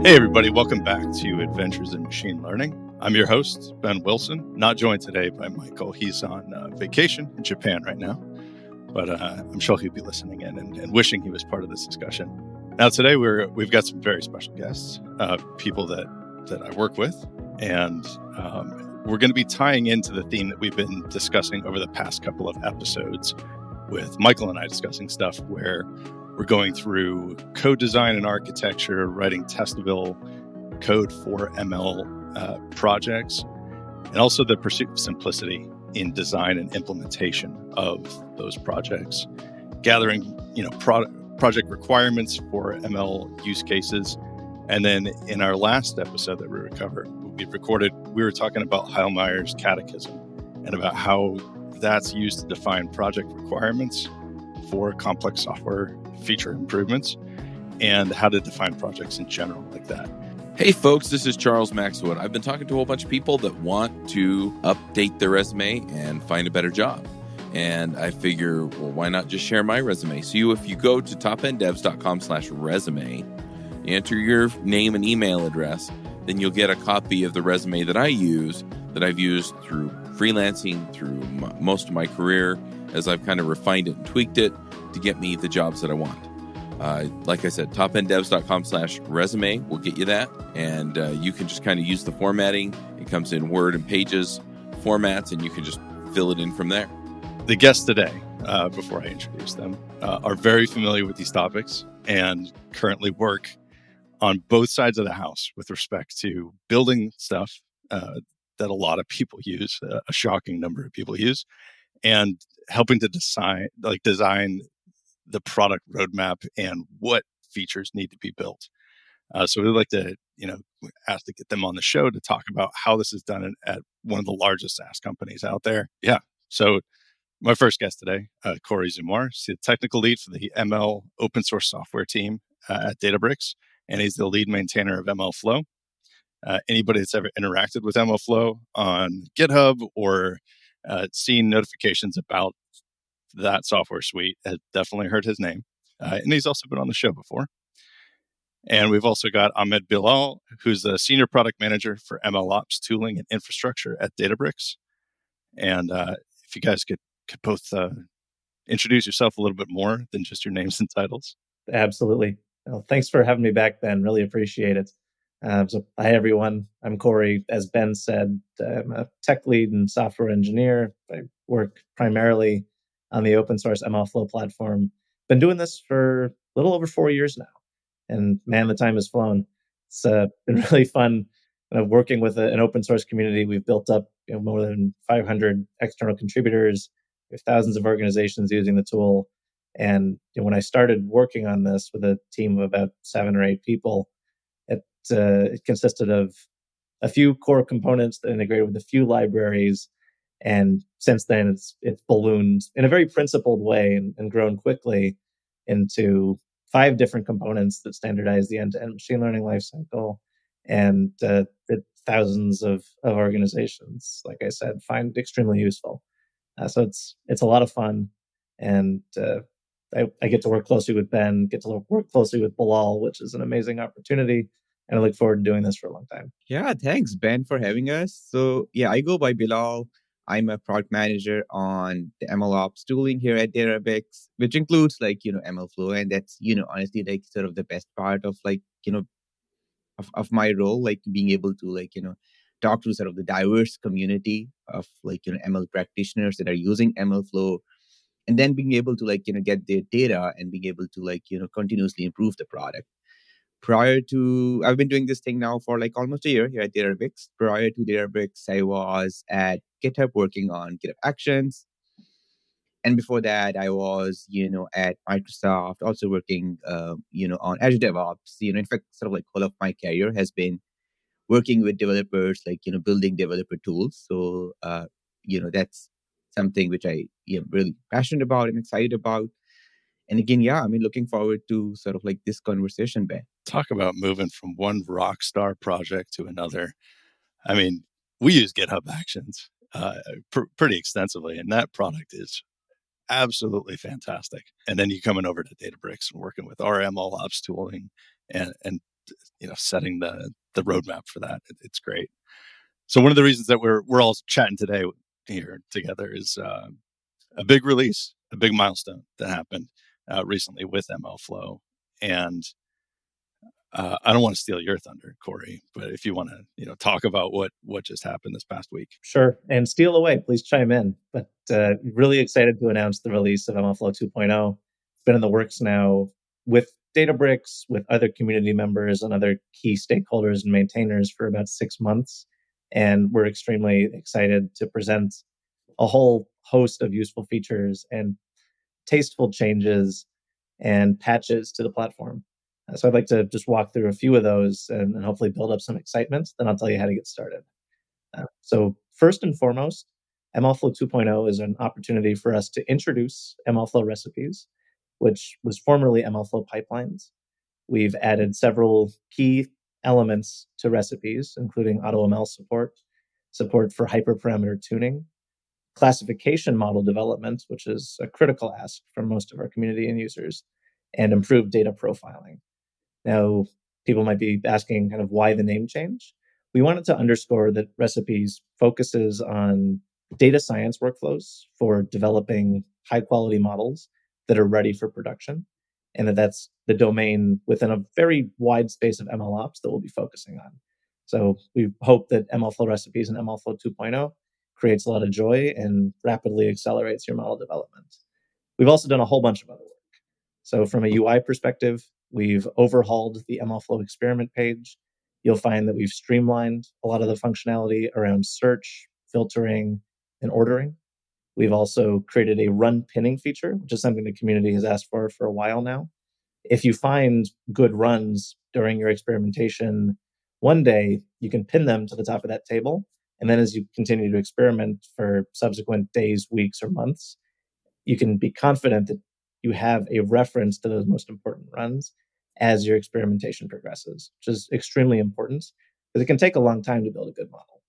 Hey everybody, welcome back to Adventures in Machine Learning. I'm your host, Ben Wilson, not joined today by Michael. He's on vacation in Japan right now, but I'm sure he'll be listening in and wishing he was part of this discussion. Now today we've got some very special guests, people that I work with, and we're going to be tying into the theme that we've been discussing over the past couple of episodes with Michael and I discussing stuff where we're going through code design and architecture, writing testable code for ML projects, and also the pursuit of simplicity in design and implementation of those projects, gathering project requirements for ML use cases. And then in our last episode that we recorded, we were talking about Heilmeyer's Catechism and about how that's used to define project requirements for complex software feature improvements and how to define projects in general like that. Hey folks, this is Charles Maxwood. I've been talking to a whole bunch of people that want to update their resume and find a better job. And I figure, well, why not just share my resume? So if you go to topenddevs.com/resume, enter your name and email address, then you'll get a copy of the resume that I use, that I've used through freelancing, through most of my career, as I've kind of refined it and tweaked it to get me the jobs that I want. Like I said, topenddevs.com/resume will get you that. And you can just kind of use the formatting. It comes in Word and Pages formats, and you can just fill it in from there. The guests today, before I introduce them, are very familiar with these topics and currently work on both sides of the house with respect to building stuff that a lot of people use, a shocking number of people use, and helping to design the product roadmap and what features need to be built. So we'd like to, ask to get them on the show to talk about how this is done at one of the largest SaaS companies out there. Yeah. So my first guest today, Corey Zumar, he's the technical lead for the ML open source software team at Databricks, and he's the lead maintainer of MLflow. Anybody that's ever interacted with MLflow on GitHub or seen notifications about that software suite has definitely heard his name. And he's also been on the show before. And we've also got Ahmed Bilal, who's the senior product manager for MLOps tooling and infrastructure at Databricks. And if you guys could both introduce yourself a little bit more than just your names and titles. Absolutely. Well, thanks for having me back, Ben. Really appreciate it. So hi, everyone. I'm Corey. As Ben said, I'm a tech lead and software engineer. I work primarily on the open source MLflow platform. Been doing this for a little over 4 years now. And man, the time has flown. It's been really fun working with an open source community. We've built up more than 500 external contributors. We have thousands of organizations using the tool. And when I started working on this with a team of about 7 or 8 people, it consisted of a few core components that integrated with a few libraries. And since then, it's ballooned in a very principled way and grown quickly into 5 different components that standardize the end-to-end machine learning lifecycle, and that thousands of organizations, like I said, find extremely useful. So it's a lot of fun, and I get to work closely with Ben, get to work closely with Bilal, which is an amazing opportunity. And I look forward to doing this for a long time. Yeah, thanks, Ben, for having us. So yeah, I go by Bilal. I'm a product manager on the MLOps tooling here at Databricks, which includes MLflow. And that's, honestly, sort of the best part of of my role, being able to talk to sort of the diverse community of ML practitioners that are using MLflow, and then being able to get their data and being able to continuously improve the product. I've been doing this thing now for almost a year here at Databricks. Prior to Databricks, I was at GitHub working on GitHub Actions. And before that, I was, at Microsoft, also working, on Azure DevOps. In fact, sort of all of my career has been working with developers, building developer tools. So, that's something which I am really passionate about and excited about. And again, looking forward to sort of this conversation, Ben. Talk about moving from one rock star project to another. I mean, we use GitHub Actions pretty extensively, and that product is absolutely fantastic. And then you coming over to Databricks and working with our MLOps tooling and setting the roadmap for that. It's great. So one of the reasons that we're all chatting today here together is a big release, a big milestone that happened recently with MLflow. And I don't want to steal your thunder, Corey, but if you want to, talk about what just happened this past week. Sure. And steal away, please chime in. But really excited to announce the release of MLflow 2.0. It's been in the works now with Databricks, with other community members and other key stakeholders and maintainers for about 6 months. And we're extremely excited to present a whole host of useful features and tasteful changes and patches to the platform. So I'd like to just walk through a few of those and hopefully build up some excitement. Then I'll tell you how to get started. So first and foremost, MLflow 2.0 is an opportunity for us to introduce MLflow recipes, which was formerly MLflow pipelines. We've added several key elements to recipes, including AutoML support for hyperparameter tuning, classification model development, which is a critical ask for most of our community and users, and improved data profiling. Now, people might be asking kind of why the name change. We wanted to underscore that recipes focuses on data science workflows for developing high quality models that are ready for production, and that's the domain within a very wide space of MLOps that we'll be focusing on. So we hope that MLflow recipes and MLflow 2.0 creates a lot of joy and rapidly accelerates your model development. We've also done a whole bunch of other work. So from a UI perspective, we've overhauled the MLflow experiment page. You'll find that we've streamlined a lot of the functionality around search, filtering, and ordering. We've also created a run pinning feature, which is something the community has asked for a while now. If you find good runs during your experimentation, one day you can pin them to the top of that table. And then as you continue to experiment for subsequent days, weeks, or months, you can be confident that you have a reference to those most important runs as your experimentation progresses, which is extremely important because it can take a long time to build a good model.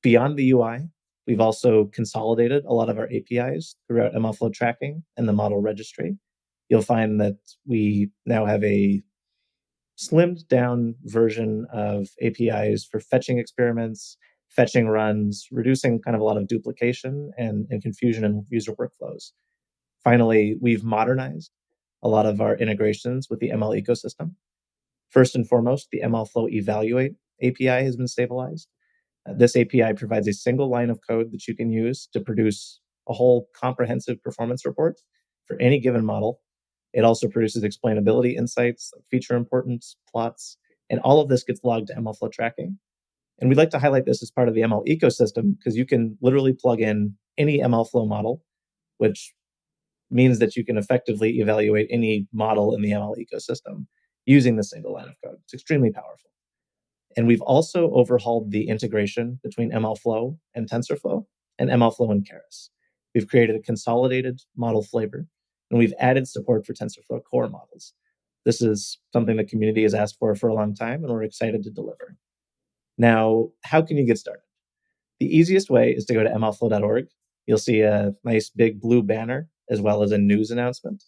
Beyond the UI, we've also consolidated a lot of our APIs throughout MLflow tracking and the model registry. You'll find that we now have a slimmed down version of APIs for fetching experiments, fetching runs, reducing kind of a lot of duplication and confusion in user workflows. Finally, we've modernized a lot of our integrations with the ML ecosystem. First and foremost, the MLflow Evaluate API has been stabilized. This API provides a single line of code that you can use to produce a whole comprehensive performance report for any given model. It also produces explainability insights, feature importance, plots, and all of this gets logged to MLflow tracking. And we'd like to highlight this as part of the ML ecosystem because you can literally plug in any MLflow model, which means that you can effectively evaluate any model in the ML ecosystem using the single line of code. It's extremely powerful. And we've also overhauled the integration between MLflow and TensorFlow and MLflow and Keras. We've created a consolidated model flavor, and we've added support for TensorFlow core models. This is something the community has asked for a long time, and we're excited to deliver. Now, how can you get started? The easiest way is to go to mlflow.org. You'll see a nice big blue banner as well as a news announcement.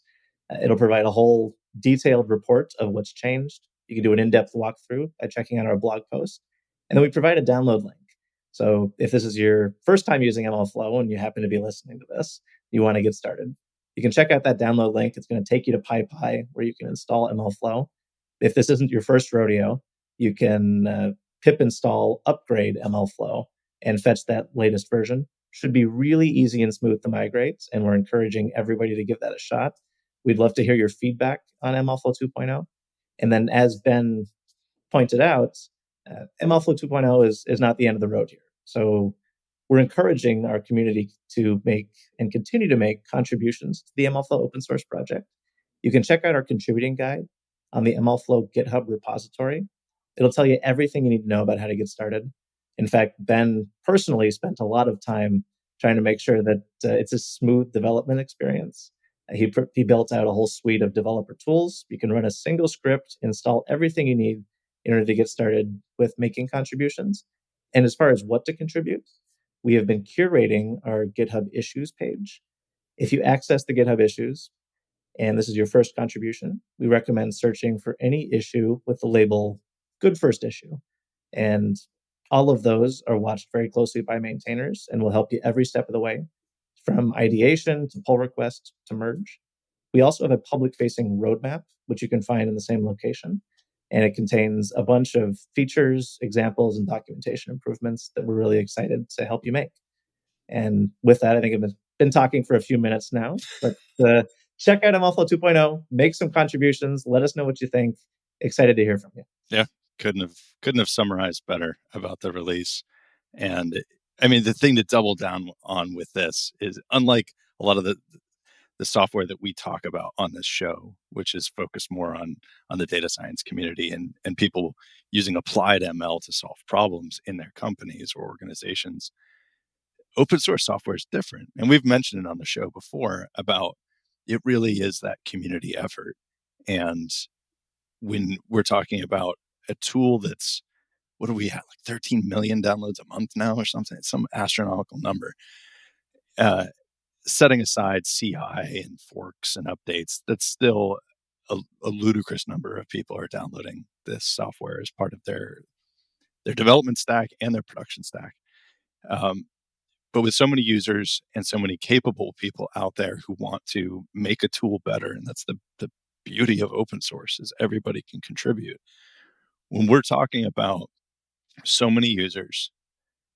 It'll provide a whole detailed report of what's changed. You can do an in-depth walkthrough by checking out our blog post. And then we provide a download link. So if this is your first time using MLflow and you happen to be listening to this, you want to get started, you can check out that download link. It's going to take you to PyPy where you can install MLflow. If this isn't your first rodeo, you can pip install upgrade MLflow and fetch that latest version. Should be really easy and smooth to migrate, and we're encouraging everybody to give that a shot. We'd love to hear your feedback on MLflow 2.0. And then as Ben pointed out, MLflow 2.0 is not the end of the road here. So we're encouraging our community to make and continue to make contributions to the MLflow open source project. You can check out our contributing guide on the MLflow GitHub repository. It'll tell you everything you need to know about how to get started. In fact, Ben personally spent a lot of time trying to make sure that it's a smooth development experience. He built out a whole suite of developer tools. You can run a single script, install everything you need in order to get started with making contributions. And as far as what to contribute, we have been curating our GitHub issues page. If you access the GitHub issues, and this is your first contribution, we recommend searching for any issue with the label good first issue. And all of those are watched very closely by maintainers and will help you every step of the way, from ideation to pull request to merge. We also have a public facing roadmap, which you can find in the same location. And it contains a bunch of features, examples, and documentation improvements that we're really excited to help you make. And with that, I think I've been talking for a few minutes now, but check out MLflow 2.0, make some contributions, let us know what you think. Excited to hear from you. Yeah, couldn't have summarized better about the release. And I mean, the thing to double down on with this is, unlike a lot of the software that we talk about on this show, which is focused more on the data science community and people using applied ML to solve problems in their companies or organizations, open source software is different. And we've mentioned it on the show before about it really is that community effort. And when we're talking about a tool that's, what do we have, like 13 million downloads a month now or something? It's some astronomical number. Setting aside CI and forks and updates, that's still a ludicrous number of people are downloading this software as part of their development stack and their production stack. But with so many users and so many capable people out there who want to make a tool better, and that's the beauty of open source, is everybody can contribute. When we're talking about so many users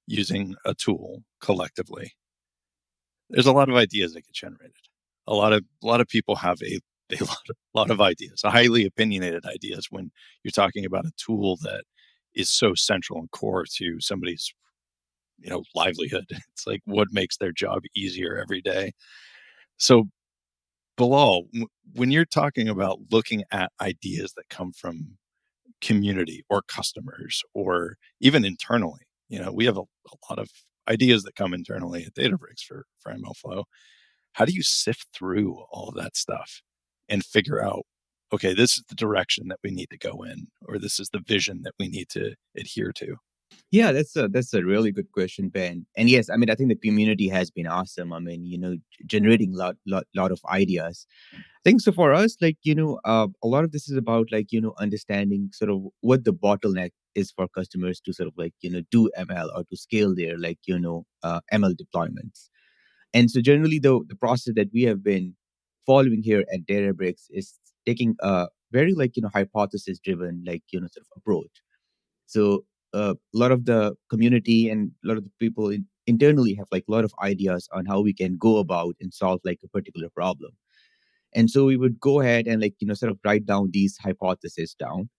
using a tool collectively, there's a lot of ideas that get generated. A lot of people have a lot of ideas, highly opinionated ideas, when you're talking about a tool that is so central and core to somebody's livelihood. It's like, what makes their job easier every day. So, Bilal, when you're talking about looking at ideas that come from community or customers or even internally, we have a lot of ideas that come internally at Databricks for MLflow. How do you sift through all of that stuff and figure out, okay, this is the direction that we need to go in, or this is the vision that we need to adhere to? Yeah, that's a really good question, Ben. And yes, I mean, I think the community has been awesome. I mean, generating lot of ideas. I think so for us, like, a lot of this is about, like, understanding sort of what the bottleneck is for customers to sort of, like, do ML or to scale their, like, ML deployments. And so generally, the process that we have been following here at Databricks is taking a very, like, hypothesis driven, like, sort of approach. So a lot of the community and a lot of the people internally have, like, a lot of ideas on how we can go about and solve, like, a particular problem. And so we would go ahead and, like, sort of write down these hypotheses down.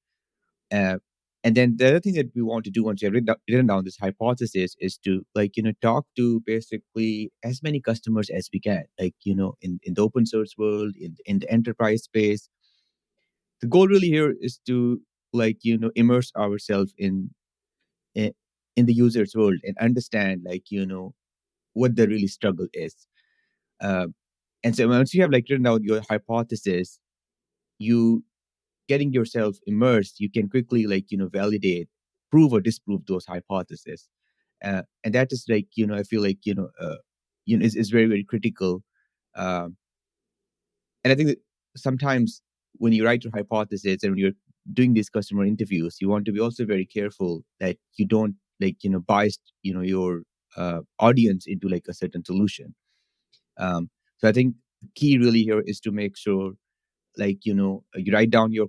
Uh, and then the other thing that we want to do once we have written down this hypothesis is to, like, talk to basically as many customers as we can, like, in the open source world, in the enterprise space. The goal really here is to, like, immerse ourselves in in the user's world and understand, like, what the really struggle is. Uh, and so once you have, like, written out your hypothesis, you getting yourself immersed, you can quickly, like, validate, prove or disprove those hypotheses. And that is, like, I feel like, is very, very critical. Um, and I think that sometimes when you write your hypothesis and when you're doing these customer interviews, you want to be also very careful that you don't, like, bias, your audience into, like, a certain solution. So I think the key really here is to make sure, like, you write down your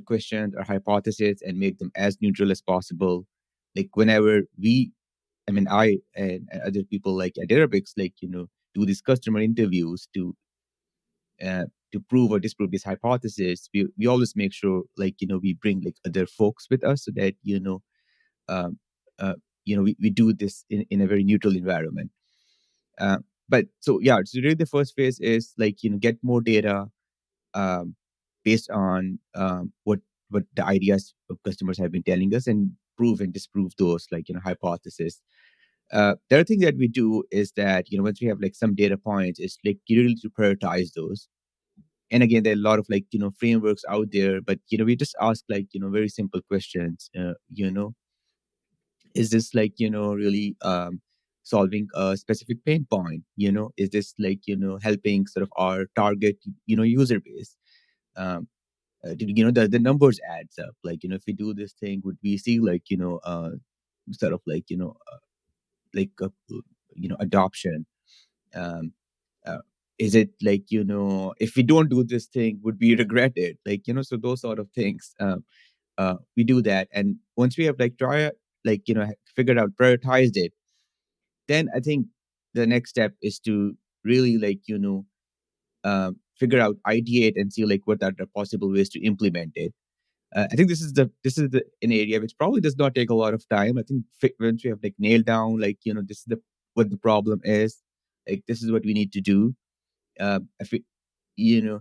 questions or hypotheses and make them as neutral as possible. Like, whenever I and other people, like, at Databricks, like, do these customer interviews to prove or disprove this hypothesis, we always make sure, like, we bring, like, other folks with us so that, um, we do this in a very neutral environment. But so yeah, so really the first phase is, like, get more data, um, based on what the ideas of customers have been telling us, and prove and disprove those, like, hypotheses. The other thing that we do is that, once we have, like, some data points, is, like, you really to prioritize those. And again, there are a lot of, like, frameworks out there, but, we just ask, like, very simple questions. Is this, like, really solving a specific pain point? Is this like, helping sort of our target, user base? The numbers adds up. Like, if we do this thing, would we see like, sort of like, like, adoption? Um, uh, is it like, if we don't do this thing, would we regret it? Like, so those sort of things. We do that. And once we have figured out, prioritized it, then I think the next step is to really like, figure out, ideate, and see like what are the possible ways to implement it. I think this is an area which probably does not take a lot of time. I think once we have like nailed down, like, this is what the problem is, like this is what we need to do. If we, you know,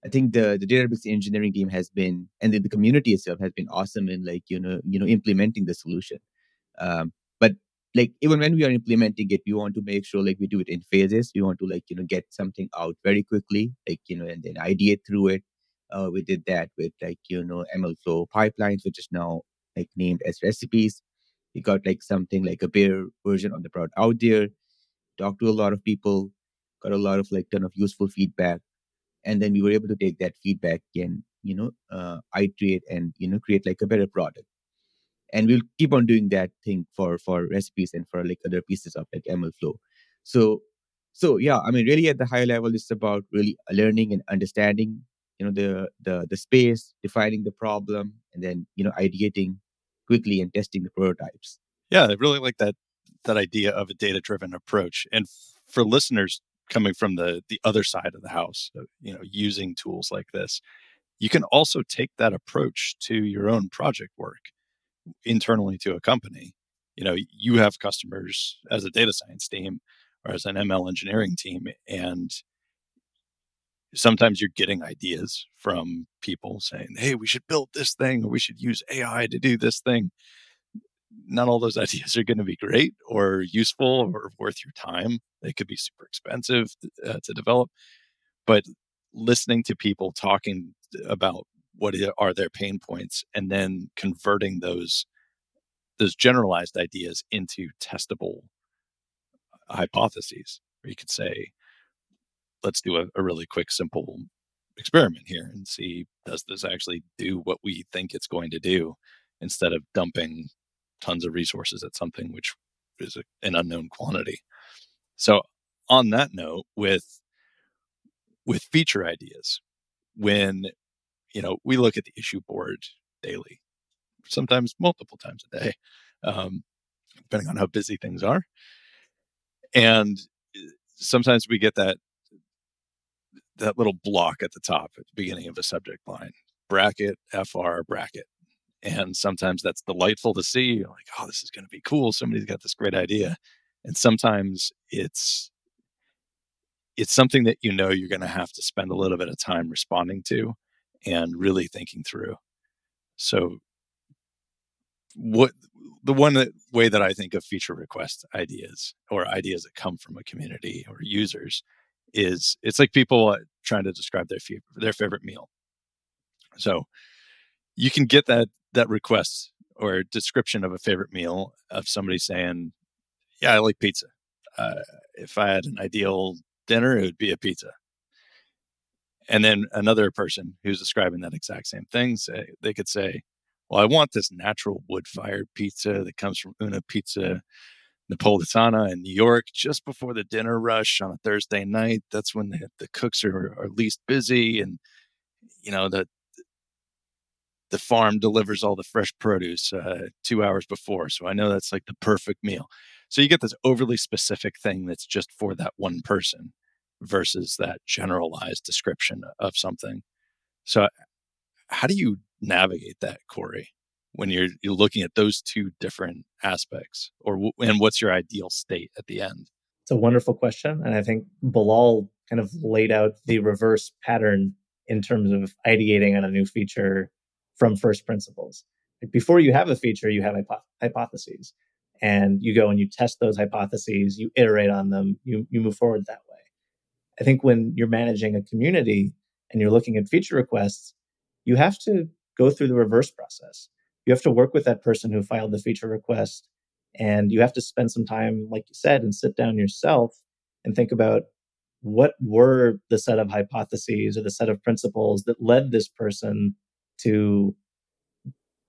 I think the database engineering team has been, and the community itself has been awesome in like, implementing the solution. But like, even when we are implementing it, we want to make sure like we do it in phases. We want to like, get something out very quickly, like, and then ideate through it. We did that with like, MLflow pipelines, which is now like named as recipes. We got like something like a bare version of the product out there, talked to a lot of people, got a lot of like ton of useful feedback. And then we were able to take that feedback and, iterate and, create like a better product. And we'll keep on doing that thing for recipes and for like other pieces of like MLflow. So yeah, I mean, really at the high level, it's about really learning and understanding, the space, defining the problem, and then, ideating quickly and testing the prototypes. Yeah, I really like that idea of a data-driven approach. And for listeners coming from the other side of the house, using tools like this, you can also take that approach to your own project work internally to a company. You have customers as a data science team or as an ML engineering team, and sometimes you're getting ideas from people saying, hey, we should build this thing, or we should use AI to do this thing. Not all those ideas are going to be great or useful or worth your time. They could be super expensive to develop. But listening to people talking about what are their pain points and then converting those generalized ideas into testable hypotheses, where you could say, let's do a really quick, simple experiment here and see, does this actually do what we think it's going to do, instead of dumping tons of resources at something which is an unknown quantity. So on that note, with feature ideas, when we look at the issue board daily, sometimes multiple times a day, depending on how busy things are, and sometimes we get that little block at the top at the beginning of a subject line, bracket, FR, bracket. And sometimes that's delightful to see. You're like, oh, this is going to be cool. Somebody's got this great idea. And sometimes it's something that you're going to have to spend a little bit of time responding to and really thinking through. So the one way that I think of feature request ideas, or ideas that come from a community or users, is it's like people trying to describe their favorite meal. So you can get that request or description of a favorite meal of somebody saying, yeah, I like pizza. If I had an ideal dinner, it would be a pizza. And then another person who's describing that exact same thing, they could say, well, I want this natural wood-fired pizza that comes from Una Pizza Napolitana in New York, just before the dinner rush on a Thursday night. That's when the cooks are least busy, and the farm delivers all the fresh produce 2 hours before. So I know that's like the perfect meal. So you get this overly specific thing that's just for that one person versus that generalized description of something. So how do you navigate that, Corey, when you're looking at those two different aspects, and what's your ideal state at the end? It's a wonderful question. And I think Bilal kind of laid out the reverse pattern in terms of ideating on a new feature from first principles. Like, before you have a feature, you have hypotheses, and you go and you test those hypotheses, you iterate on them, you move forward that way. I think when you're managing a community and you're looking at feature requests, you have to go through the reverse process. You have to work with that person who filed the feature request And you have to spend some time, like you said, and sit down yourself and think about what were the set of hypotheses or the set of principles that led this person to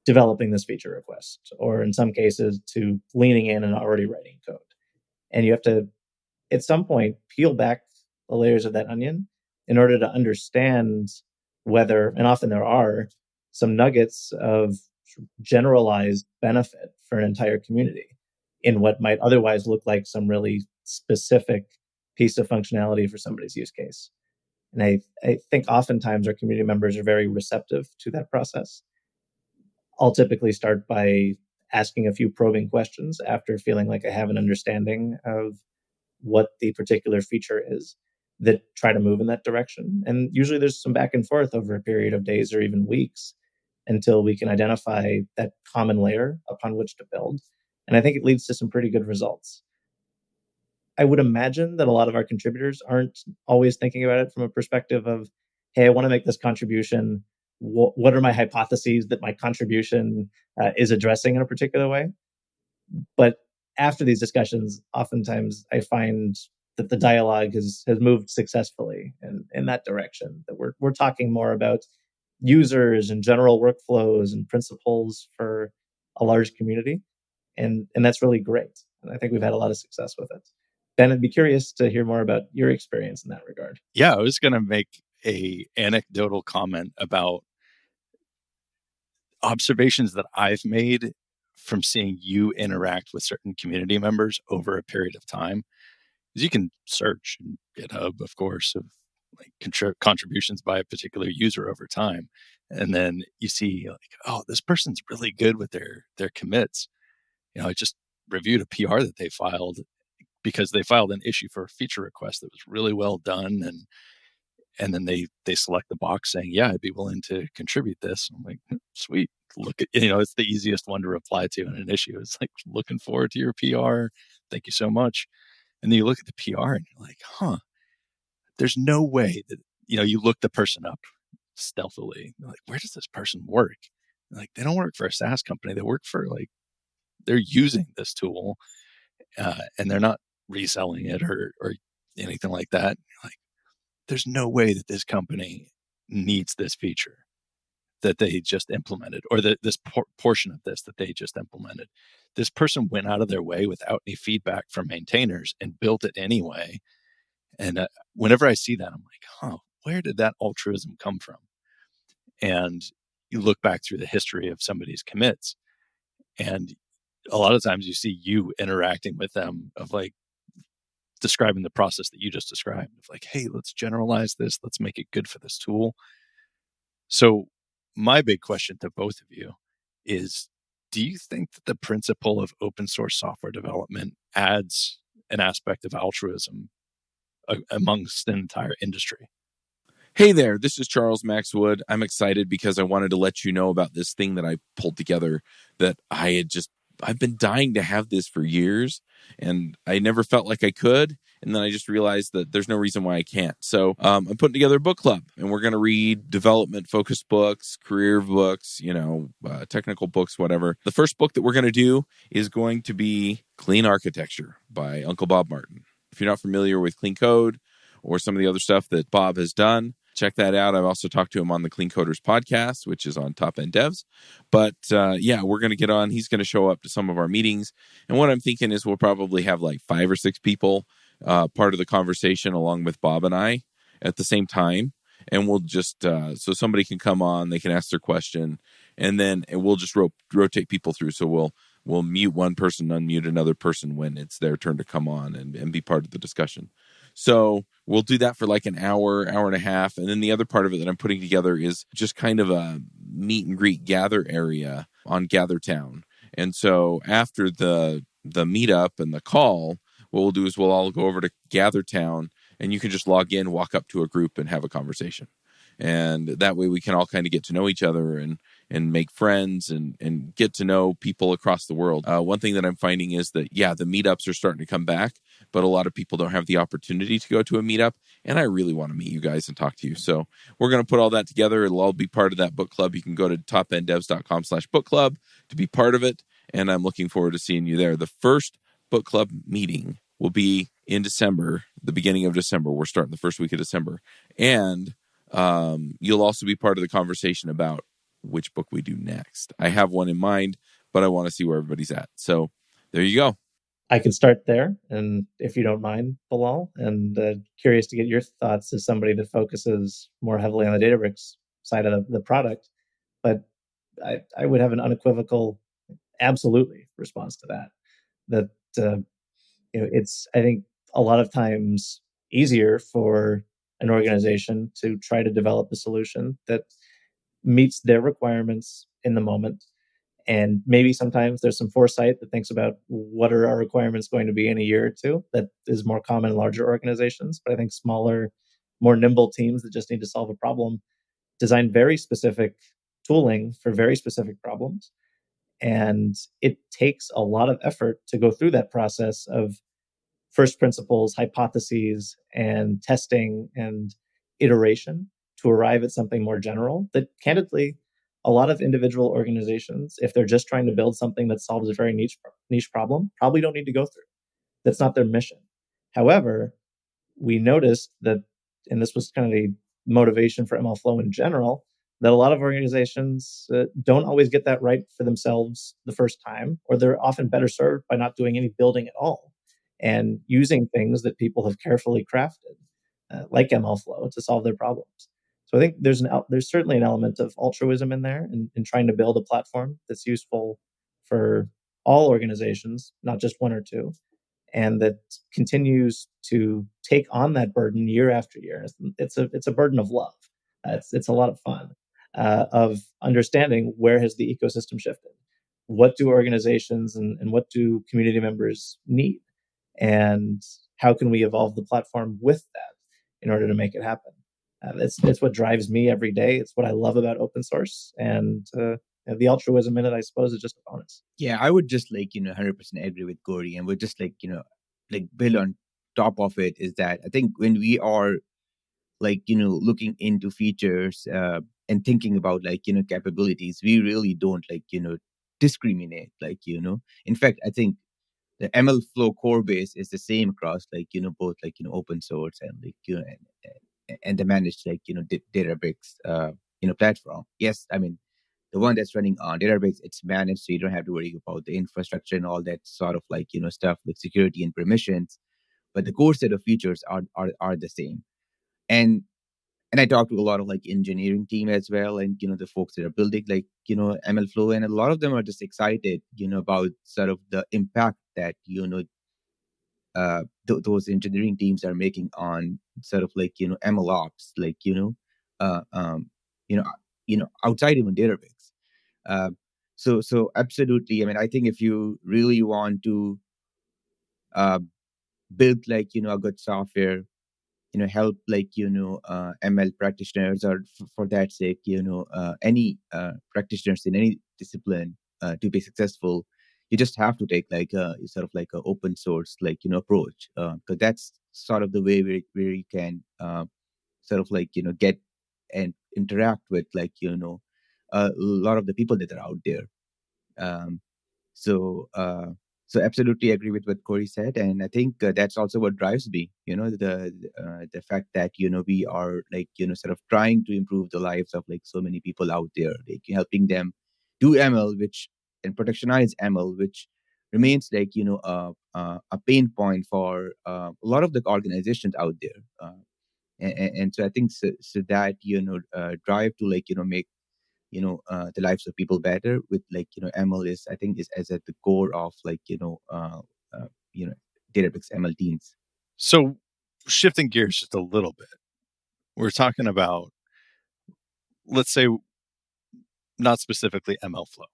developing this feature request, or in some cases, to leaning in and already writing code. And you have to, at some point, peel back the layers of that onion in order to understand whether, and often there are, some nuggets of generalized benefit for an entire community in what might otherwise look like some really specific piece of functionality for somebody's use case. And I think oftentimes our community members are very receptive to that process. I'll typically start by asking a few probing questions after feeling like I have an understanding of what the particular feature is that try to move in that direction. And usually there's some back and forth over a period of days or even weeks until we can identify that common layer upon which to build. And I think it leads to some pretty good results. I would imagine that a lot of our contributors aren't always thinking about it from a perspective of, hey, I want to make this contribution. What are my hypotheses that my contribution is addressing in a particular way? But after these discussions, oftentimes I find that the dialogue has moved successfully in that direction. That we're talking more about users and general workflows and principles for a large community, and that's really great. And I think we've had a lot of success with it. Ben, I'd be curious to hear more about your experience in that regard. Yeah, I was going to make a anecdotal comment about observations that I've made from seeing you interact with certain community members over a period of time. Because you can search in GitHub, of course, of like contributions by a particular user over time, and then you see like, oh, this person's really good with their commits. I just reviewed a PR that they filed because they filed an issue for a feature request that was really well done, and then they select the box saying, yeah, I'd be willing to contribute this. I'm like, sweet. Look at, it's the easiest one to reply to in an issue. It's like, looking forward to your PR. Thank you so much. And then you look at the PR and you're like, there's no way that, you look the person up stealthily. You're like, where does this person work? Like, they don't work for a SaaS company. They work for they're using this tool and they're not reselling it or anything like that. Like, there's no way that this company needs this feature that they just implemented, or this portion of this that they just implemented. This person went out of their way without any feedback from maintainers and built it anyway. And whenever I see that, I'm like, where did that altruism come from? And you look back through the history of somebody's commits, and a lot of times you see you interacting with them of like describing the process that you just described of like, hey, let's generalize this. Let's make it good for this tool. So my big question to both of you is, do you think that the principle of open source software development adds an aspect of altruism amongst an entire industry? Hey there, this is Charles Maxwood. I'm excited because I wanted to let you know about this thing that I pulled together that I've been dying to have this for years, and I never felt like I could. And then I just realized that there's no reason why I can't. So I'm putting together a book club, and we're going to read development-focused books, career books, technical books, whatever. The first book that we're going to do is going to be Clean Architecture by Uncle Bob Martin. If you're not familiar with Clean Code or some of the other stuff that Bob has done, check that out. I've also talked to him on the Clean Coders podcast, which is on Top End Devs. But we're going to get on. He's going to show up to some of our meetings. And what I'm thinking is we'll probably have like 5 or 6 people part of the conversation along with Bob and I at the same time. And we'll just, so somebody can come on, they can ask their question, and then we'll just rotate people through. So we'll mute one person, unmute another person when it's their turn to come on and be part of the discussion. So we'll do that for like an hour, hour and a half. And then the other part of it that I'm putting together is just kind of a meet and greet gather area on GatherTown. And so after the meetup and the call, what we'll do is we'll all go over to GatherTown, and you can just log in, walk up to a group and have a conversation. And that way we can all kind of get to know each other and make friends and get to know people across the world. One thing that I'm finding is that, the meetups are starting to come back, but a lot of people don't have the opportunity to go to a meetup. And I really want to meet you guys and talk to you. So we're going to put all that together. It'll all be part of that book club. You can go to topenddevs.com/book club to be part of it. and I'm looking forward to seeing you there. The first book club meeting will be in December, the beginning of December. We're starting the first week of December. And you'll also be part of the conversation about which book we do next. I have one in mind, but I want to see where everybody's at. So there you go. I can start there, and if you don't mind, Bilal, and curious to get your thoughts as somebody that focuses more heavily on the Databricks side of the product. But I would have an unequivocal, absolutely response to that. That it's, I think, a lot of times easier for an organization to try to develop a solution that meets their requirements in the moment. And maybe sometimes there's some foresight that thinks about what are our requirements going to be in a year or two. That is more common in larger organizations. But I think smaller, more nimble teams that just need to solve a problem design very specific tooling for very specific problems. And it takes a lot of effort to go through that process of first principles, hypotheses, and testing and iteration to arrive at something more general that candidly a lot of individual organizations, if they're just trying to build something that solves a very niche problem, probably don't need to go through. That's not their mission. However, we noticed that, and this was kind of the motivation for MLflow in general, that a lot of organizations don't always get that right for themselves the first time, or they're often better served by not doing any building at all and using things that people have carefully crafted, like MLflow, to solve their problems. So I think there's certainly an element of altruism in there, in trying to build a platform that's useful for all organizations, not just one or two, and that continues to take on that burden year after year. It's a burden of love. It's a lot of fun, of understanding where has the ecosystem shifted, what do organizations and what do community members need, and how can we evolve the platform with that in order to make it happen. It's what drives me every day. It's what I love about open source, and the altruism in it, I suppose, is just a bonus. Yeah, I would just 100% agree with Corey, and would just build on top of it is that I think when we are looking into features and thinking about capabilities, we really don't discriminate. In fact, I think the MLflow core base is the same across both open source and and the managed Databricks platform. Yes, I mean the one that's running on Databricks, it's managed, so you don't have to worry about the infrastructure and all that sort of stuff with security and permissions. But the core set of features are the same. And I talked to a lot of engineering team as well, and the folks that are building MLflow, and a lot of them are just excited about sort of the impact that those engineering teams are making on sort of ML ops, uh, um, you know outside even Databricks. So absolutely. I mean, I think if you really want to uh, build a good software, help ML practitioners, or for that sake, any practitioners in any discipline to be successful, you just have to take a sort of a open source approach, because that's sort of the way where you can sort of get and interact with a lot of the people that are out there. um, so so absolutely agree with what Corey said, and I think that's also what drives me. The fact that we are sort of trying to improve the lives of so many people out there, helping them do ML, which and productionize ML, which remains a pain point for a lot of the organizations out there. And so I think so that drive to make the lives of people better with ML is, I think, is at the core of uh, you know Databricks ML teams. So shifting gears just a little bit, we're talking about, let's say, not specifically MLflow,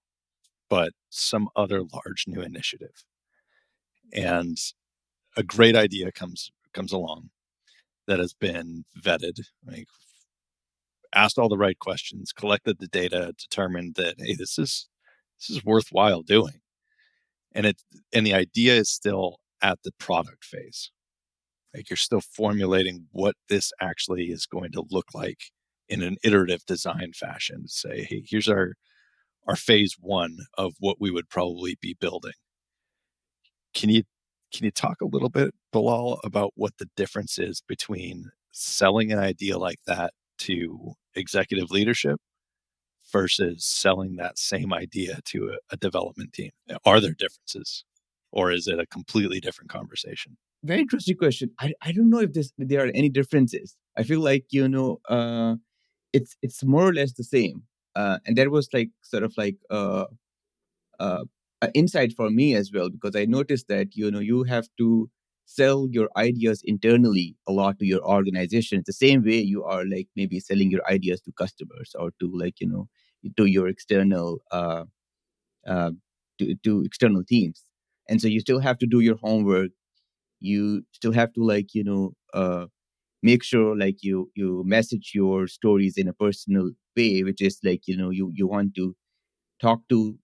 but some other large new initiative. And a great idea comes along that has been vetted, asked all the right questions, collected the data, determined that, hey, this is worthwhile doing. And the idea is still at the product phase. You're still formulating what this actually is going to look like in an iterative design fashion. Say, hey, here's our phase one of what we would probably be building. Can you talk a little bit, Bilal, about what the difference is between selling an idea like that to executive leadership versus selling that same idea to a development team? Are there differences, or is it a completely different conversation? Very interesting question. I don't know if there are any differences. I feel like it's more or less the same. And that was like sort of like an insight for me as well, because I noticed that you have to sell your ideas internally a lot to your organization. It's the same way you are like maybe selling your ideas to customers or to like to your external uh, to external teams. And so you still have to do your homework. You still have to like make sure like you message your stories in a personal way, which is like you want to talk to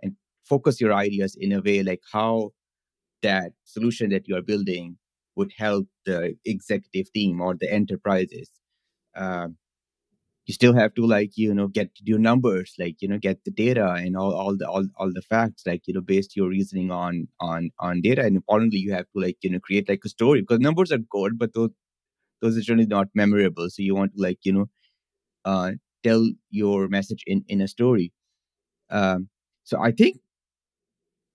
and focus your ideas in a way like how that solution that you are building would help the executive team or the enterprises. Um, you still have to like get your numbers, like get the data and all the facts, like based your reasoning on data. And importantly, you have to like create like a story, because numbers are good, but those are generally not memorable. So you want to like uh, tell your message in a story. So I think,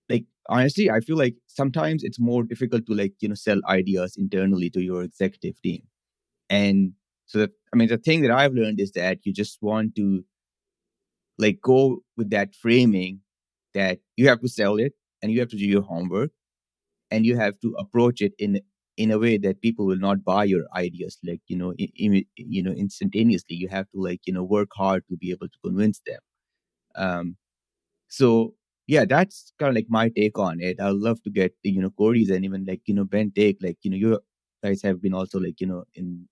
like, honestly, I feel like sometimes it's more difficult to like sell ideas internally to your executive team. And so I mean, the thing that I've learned is that you just want to like go with that framing that you have to sell it and you have to do your homework and you have to approach it in a way that people will not buy your ideas like instantaneously. You have to like work hard to be able to convince them. Um so yeah, that's kind of like my take on it. I'd love to get Corey's and even like Ben take, like you guys have been also like in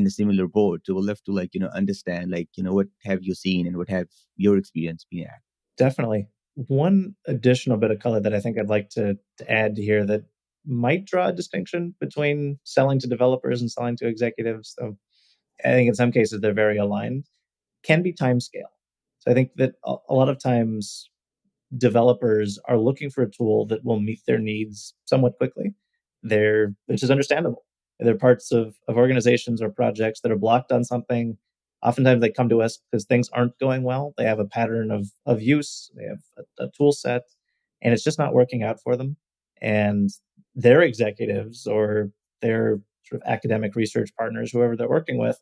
a similar boat, so we'll have to like understand like what have you seen and what have your experience been at. Definitely. One additional bit of color that I think I'd like to add here that might draw a distinction between selling to developers and selling to executives. So I think in some cases they're very aligned, can be time scale. So I think that a lot of times developers are looking for a tool that will meet their needs somewhat quickly. Which is understandable. There are parts of organizations or projects that are blocked on something. Oftentimes they come to us because things aren't going well. They have a pattern of use, they have a tool set, and it's just not working out for them. And their executives or their sort of academic research partners, whoever they're working with,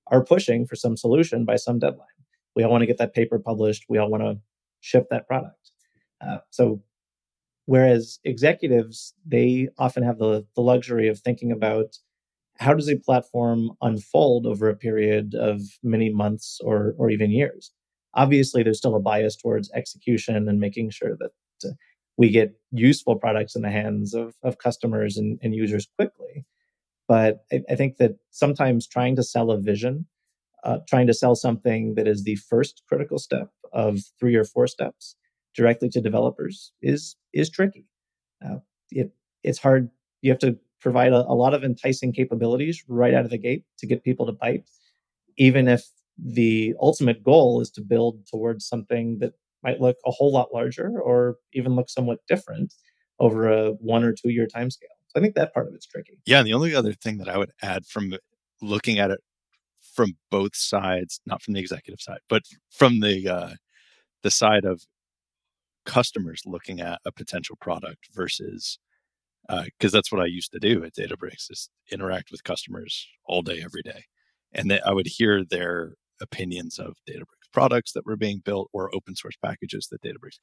are pushing for some solution by some deadline. We all want to get that paper published. We all want to ship that product. So whereas executives, they often have the luxury of thinking about how does a platform unfold over a period of many months or even years. Obviously, there's still a bias towards execution and making sure that we get useful products in the hands of customers and users quickly. But I think that sometimes trying to sell a vision, trying to sell something that is the first critical step of 3 or 4 steps directly to developers is tricky. Uh, it it's hard. You have to provide a lot of enticing capabilities right out of the gate to get people to bite, even if the ultimate goal is to build towards something that might look a whole lot larger or even look somewhat different over a 1 or 2 year time scale. So I think that part of it's tricky. Yeah, and the only other thing that I would add from looking at it from both sides, not from the executive side, but from the side of customers looking at a potential product versus because that's what I used to do at Databricks, is interact with customers all day, every day, and I would hear their opinions of Databricks products that were being built or open source packages that Databricks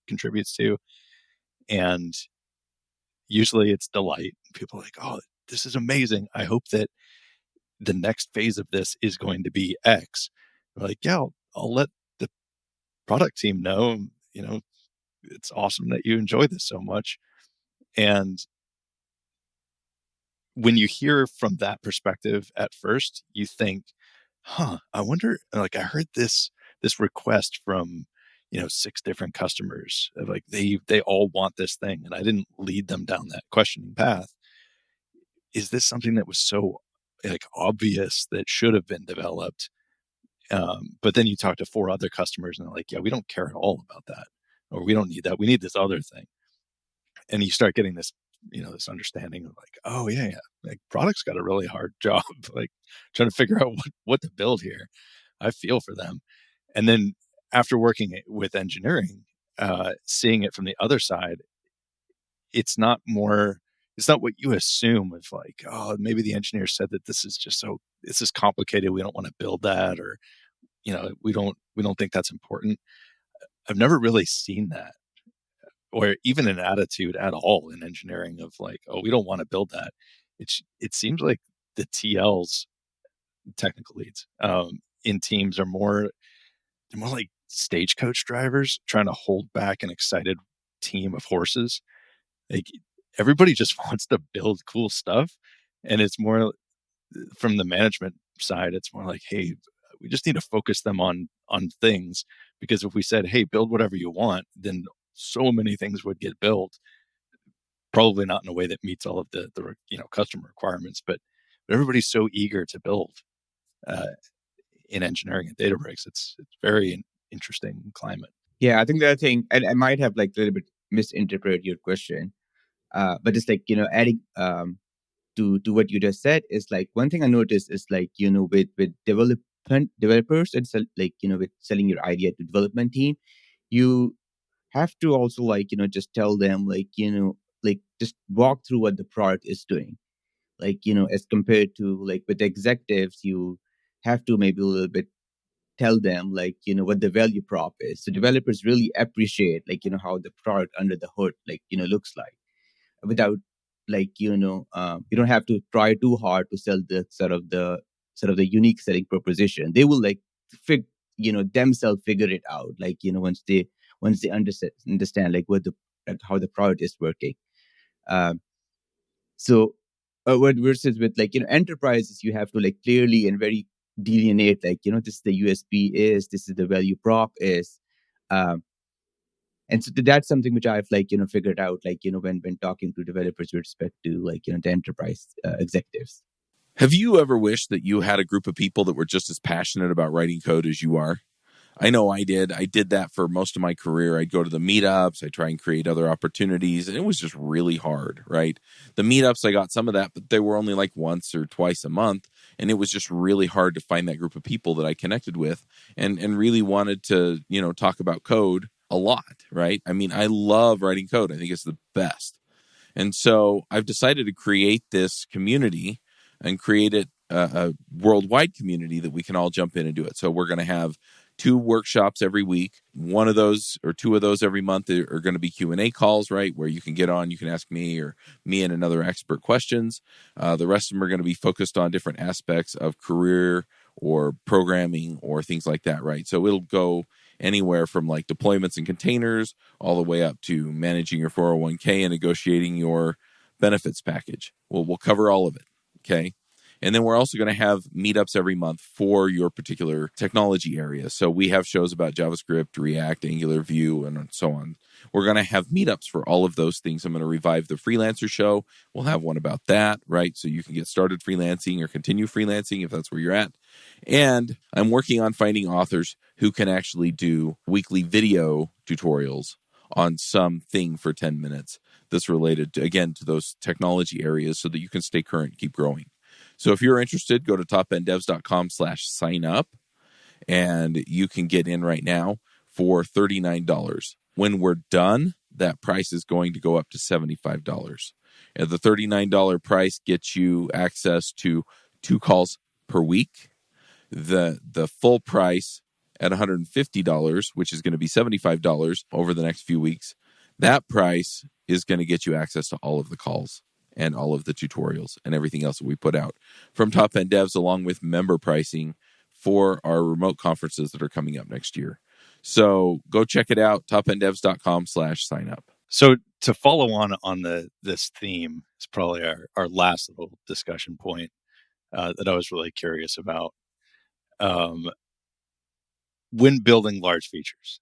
contributes to, and usually it's delight. People are like, "Oh, this is amazing! I hope that the next phase of this is going to be X." We're like, "Yeah, I'll let the product team know. It's awesome that you enjoy this so much." And when you hear from that perspective at first, you think, I wonder, like, I heard this request from 6 different customers, like they all want this thing, and I didn't lead them down that questioning path. Is this something that was so like obvious that should have been developed, But then you talk to 4 other customers and they're like, yeah, we don't care at all about that, or we don't need that. We need this other thing. And you start getting this, this understanding of like, oh yeah, like product's got a really hard job, like trying to figure out what to build here. I feel for them. And then after working with engineering, seeing it from the other side, it's not what you assume of like, oh, maybe the engineer said that this is complicated. We don't want to build that, or, we don't think that's important. I've never really seen that, or even an attitude at all in engineering of like, oh, we don't want to build that. It seems like the TLs, technical leads, in teams they're more like stagecoach drivers trying to hold back an excited team of horses. Like everybody just wants to build cool stuff. And it's more from the management side, it's more like, hey, we just need to focus them on things, because if we said, hey, build whatever you want, then so many things would get built, probably not in a way that meets all of the customer requirements, but everybody's so eager to build in engineering and Databricks. It's very interesting climate. Yeah, I think the other thing, and I might have like a little bit misinterpreted your question, but it's like, adding to what you just said is like, one thing I noticed is like, with developers, and like, with selling your idea to development team, you have to also like, just tell them like, like just walk through what the product is doing. Like, as compared to like with executives, you have to maybe a little bit tell them like, what the value prop is. So developers really appreciate like, how the product under the hood, like, looks like, without like, you don't have to try too hard to sell the sort of the unique selling proposition. They will like themselves figure it out. Like, once they understand like how the product is working. So what versus with like, enterprises, you have to like clearly and very delineate like, this is the USP this is the value prop is. And so that's something which I've like, figured out, like, when talking to developers with respect to like, the enterprise executives. Have you ever wished that you had a group of people that were just as passionate about writing code as you are? I know I did. I did that for most of my career. I'd go to the meetups. I'd try and create other opportunities. And it was just really hard, right? The meetups, I got some of that, but they were only like once or twice a month. And it was just really hard to find that group of people that I connected with and really wanted to, talk about code a lot, right? I mean, I love writing code. I think it's the best. And so I've decided to create this community and create it a worldwide community that we can all jump in and do it. So we're going to have 2 workshops every week. One of those or 2 of those every month are going to be Q&A calls, right? Where you can get on, you can ask me or me and another expert questions. The rest of them are going to be focused on different aspects of career or programming or things like that, right? So it'll go anywhere from like deployments and containers all the way up to managing your 401k and negotiating your benefits package. We'll cover all of it, okay? And then we're also going to have meetups every month for your particular technology area. So we have shows about JavaScript, React, Angular, Vue, and so on. We're going to have meetups for all of those things. I'm going to revive the freelancer show. We'll have one about that, right? So you can get started freelancing or continue freelancing if that's where you're at. And I'm working on finding authors who can actually do weekly video tutorials on something for 10 minutes that's related, again, to those technology areas so that you can stay current and keep growing. So if you're interested, go to topenddevs.com/sign up and you can get in right now for $39. When we're done, that price is going to go up to $75. And the $39 price gets you access to 2 calls per week. The full price at $150, which is going to be $75 over the next few weeks, that price is going to get you access to all of the calls and all of the tutorials and everything else that we put out from Top End Devs, along with member pricing for our remote conferences that are coming up next year. So go check it out, topenddevs.com/sign up. So to follow on this theme is probably our last little discussion point that I was really curious about. When building large features.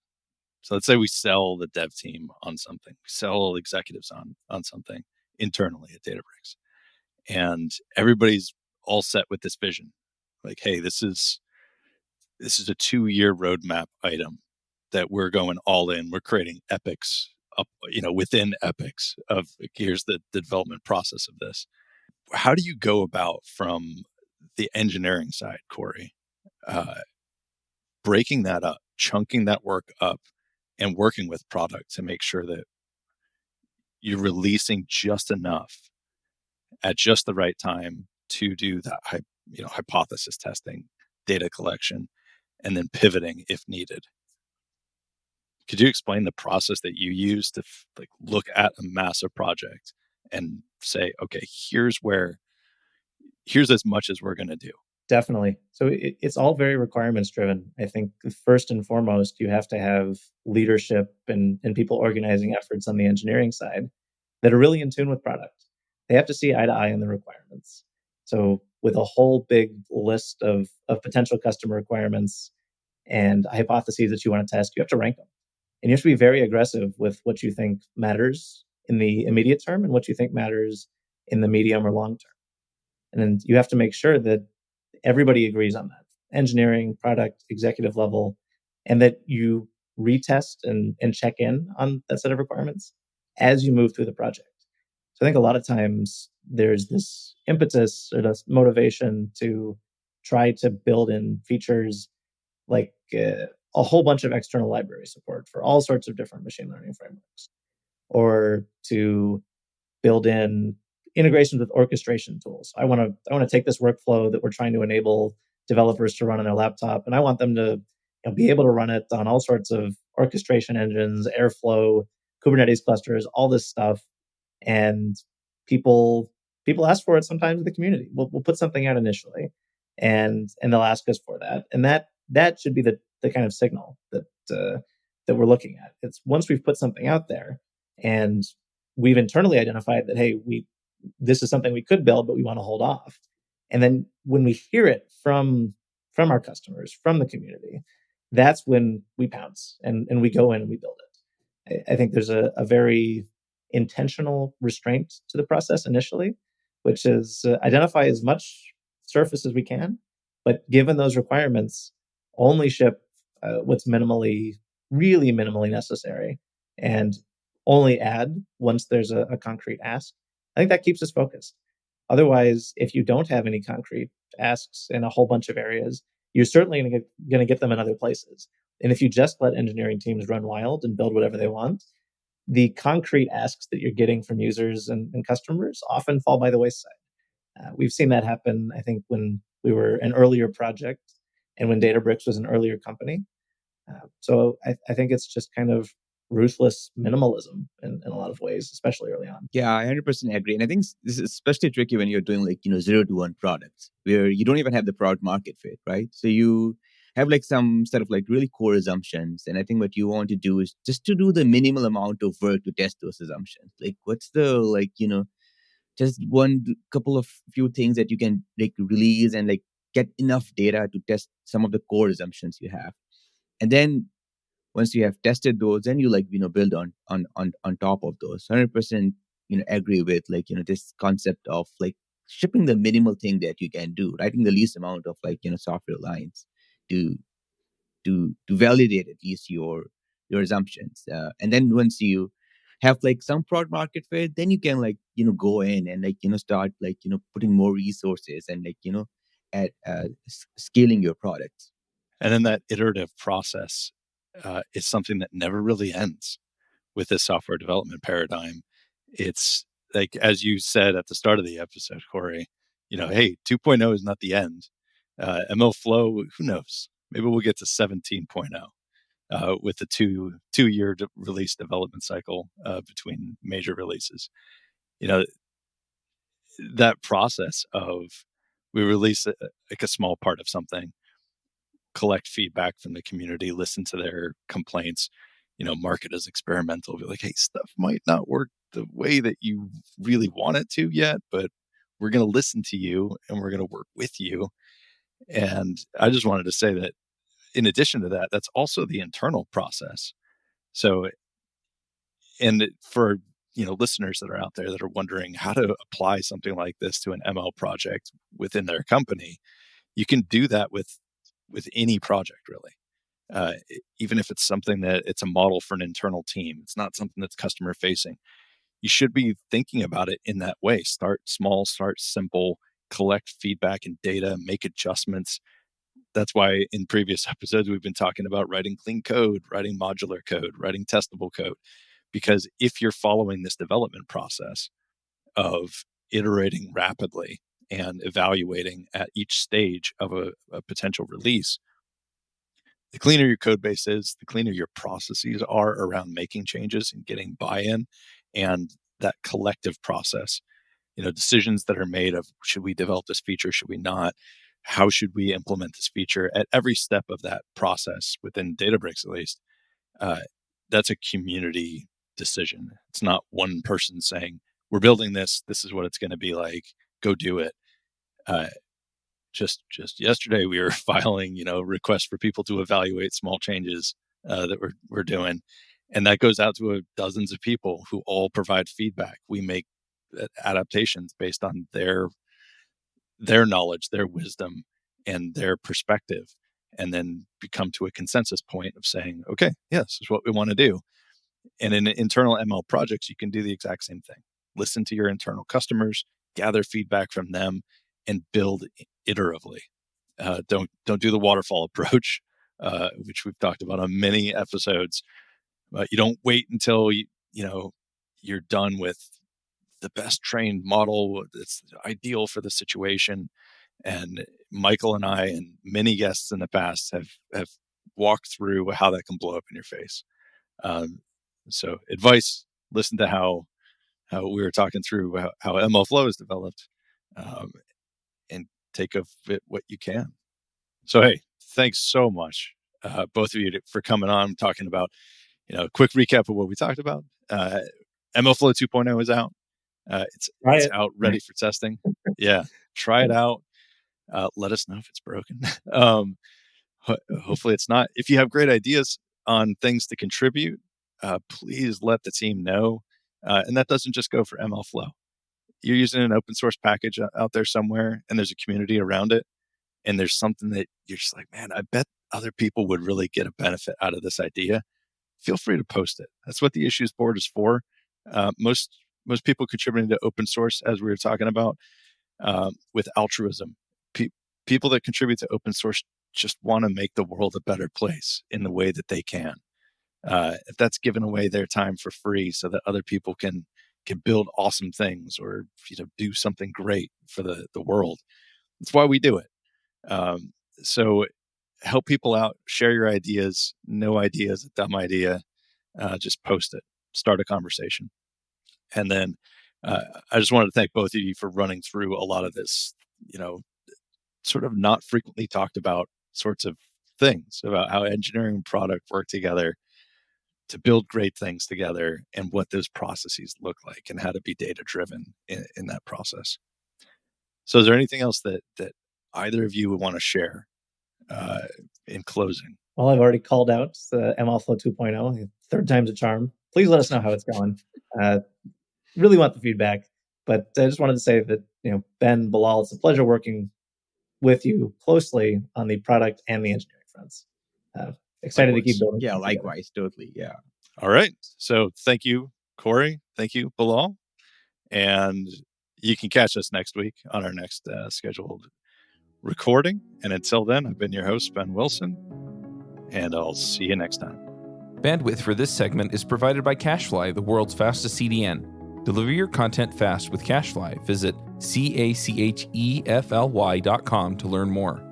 So let's say we sell the dev team on something, we sell executives on something internally at Databricks, and everybody's all set with this vision. Like, hey, this is this is a 2-year roadmap item that we're going all in. We're creating epics up, within epics of here's the development process of this. How do you go about from the engineering side, Corey, breaking that up, chunking that work up, and working with product to make sure that you're releasing just enough at just the right time to do that hypothesis testing, data collection, and then pivoting if needed? Could you explain the process that you use to look at a massive project and say, okay, here's as much as we're going to do? Definitely. So it's all very requirements driven. I think first and foremost, you have to have leadership and people organizing efforts on the engineering side that are really in tune with product. They have to see eye to eye on the requirements. So with a whole big list of potential customer requirements and hypotheses that you want to test, you have to rank them. And you have to be very aggressive with what you think matters in the immediate term and what you think matters in the medium or long term. And then you have to make sure that everybody agrees on that, engineering, product, executive level, and that you retest and check in on that set of requirements as you move through the project. So I think a lot of times there's this impetus or this motivation to try to build in features like a whole bunch of external library support for all sorts of different machine learning frameworks, or to build in integrations with orchestration tools. I want to take this workflow that we're trying to enable developers to run on their laptop, and I want them to be able to run it on all sorts of orchestration engines, Airflow, Kubernetes clusters, all this stuff. And people ask for it sometimes in the community. We'll put something out initially, and they'll ask us for that, and that should be the kind of signal that we're looking at. It's once we've put something out there and we've internally identified that, hey, this is something we could build, but we want to hold off. And then when we hear it from our customers, from the community, that's when we pounce and we go in and we build it. I think there's a very intentional restraint to the process initially, which is identify as much surface as we can, but given those requirements, only ship what's really minimally necessary, and only add once there's a concrete ask. I think that keeps us focused. Otherwise, if you don't have any concrete asks in a whole bunch of areas, you're certainly going to get them in other places. And if you just let engineering teams run wild and build whatever they want, the concrete asks that you're getting from users and customers often fall by the wayside. We've seen that happen, I think, when we were an earlier project and when Databricks was an earlier company. So I think it's just kind of ruthless minimalism in a lot of ways, especially early on. Yeah, I 100% agree. And I think this is especially tricky when you're doing 0 to 1 products where you don't even have the product market fit, right? So you have some set of really core assumptions. And I think what you want to do is just to do the minimal amount of work to test those assumptions. What's the, just couple of few things that you can release and get enough data to test some of the core assumptions you have. And then once you have tested those, then you build on top of those. 100% agree with this concept of shipping the minimal thing that you can do, writing the least amount of software lines to validate at least your assumptions. And then once you have some product market fit, then you can go in and start putting more resources and at scaling your products. And then that iterative process is something that never really ends with this software development paradigm. It's as you said at the start of the episode, Corey, hey, 2.0 is not the end. MLflow, who knows? Maybe we'll get to 17.0 with the two-year release development cycle between major releases. That process of we release a small part of something, collect feedback from the community, listen to their complaints, mark it as experimental, be like, hey, stuff might not work the way that you really want it to yet, but we're going to listen to you and we're going to work with you. And I just wanted to say that in addition to that, that's also the internal process. So, and for, listeners that are out there that are wondering how to apply something like this to an ML project within their company, you can do that with with any project, really. Even if it's something that it's a model for an internal team, it's not something that's customer facing. You should be thinking about it in that way. Start small, start simple, collect feedback and data, make adjustments. That's why in previous episodes, we've been talking about writing clean code, writing modular code, writing testable code. Because if you're following this development process of iterating rapidly and evaluating at each stage of a potential release, the cleaner your code base is, the cleaner your processes are around making changes and getting buy-in, and that collective process, decisions that are made of, should we develop this feature, should we not, how should we implement this feature at every step of that process within Databricks, at least. That's a community decision. It's not one person saying, we're building this is what it's going to be like, go do it. Just yesterday, we were filing, requests for people to evaluate small changes that we're doing, and that goes out to dozens of people who all provide feedback. We make adaptations based on their knowledge, their wisdom, and their perspective, and then come to a consensus point of saying, okay, yeah, this is what we want to do. And in internal ML projects, you can do the exact same thing. Listen to your internal customers, gather feedback from them, and build iteratively. Don't do the waterfall approach, which we've talked about on many episodes. You don't wait until you're done with the best trained model that's ideal for the situation. And Michael and I and many guests in the past have walked through how that can blow up in your face. So advice, listen to how we were talking through how MLflow is developed, and take of it what you can. So, hey, thanks so much, both of you, for coming on, talking about, quick recap of what we talked about. MLflow 2.0 is out. It's out, ready for testing. Yeah, try it out. Let us know if it's broken. Hopefully it's not. If you have great ideas on things to contribute, please let the team know. And that doesn't just go for MLflow. You're using an open source package out there somewhere, and there's a community around it, and there's something that you're just like, man, I bet other people would really get a benefit out of this idea. Feel free to post it. That's what the issues board is for. Most people contributing to open source, as we were talking about, with altruism. People that contribute to open source just want to make the world a better place in the way that they can. If that's giving away their time for free so that other people can build awesome things or do something great for the world, that's why we do it. So help people out, share your ideas. No idea is a dumb idea. Just post it, start a conversation. And then I just wanted to thank both of you for running through a lot of this, sort of not frequently talked about sorts of things about how engineering and product work together to build great things together, and what those processes look like, and how to be data driven in that process. So is there anything else that either of you would want to share in closing? Well, I've already called out the MLflow 2.0. Third time's a charm. Please let us know how it's going. Really want the feedback. But I just wanted to say that, Ben, Bilal, it's a pleasure working with you closely on the product and the engineering fronts. Excited to keep building. Yeah, likewise. Together. Totally. Yeah. All right. So thank you, Corey. Thank you, Bilal. And you can catch us next week on our next scheduled recording. And until then, I've been your host, Ben Wilson, and I'll see you next time. Bandwidth for this segment is provided by CacheFly, the world's fastest CDN. Deliver your content fast with CacheFly. Visit CACHEFLY.com to learn more.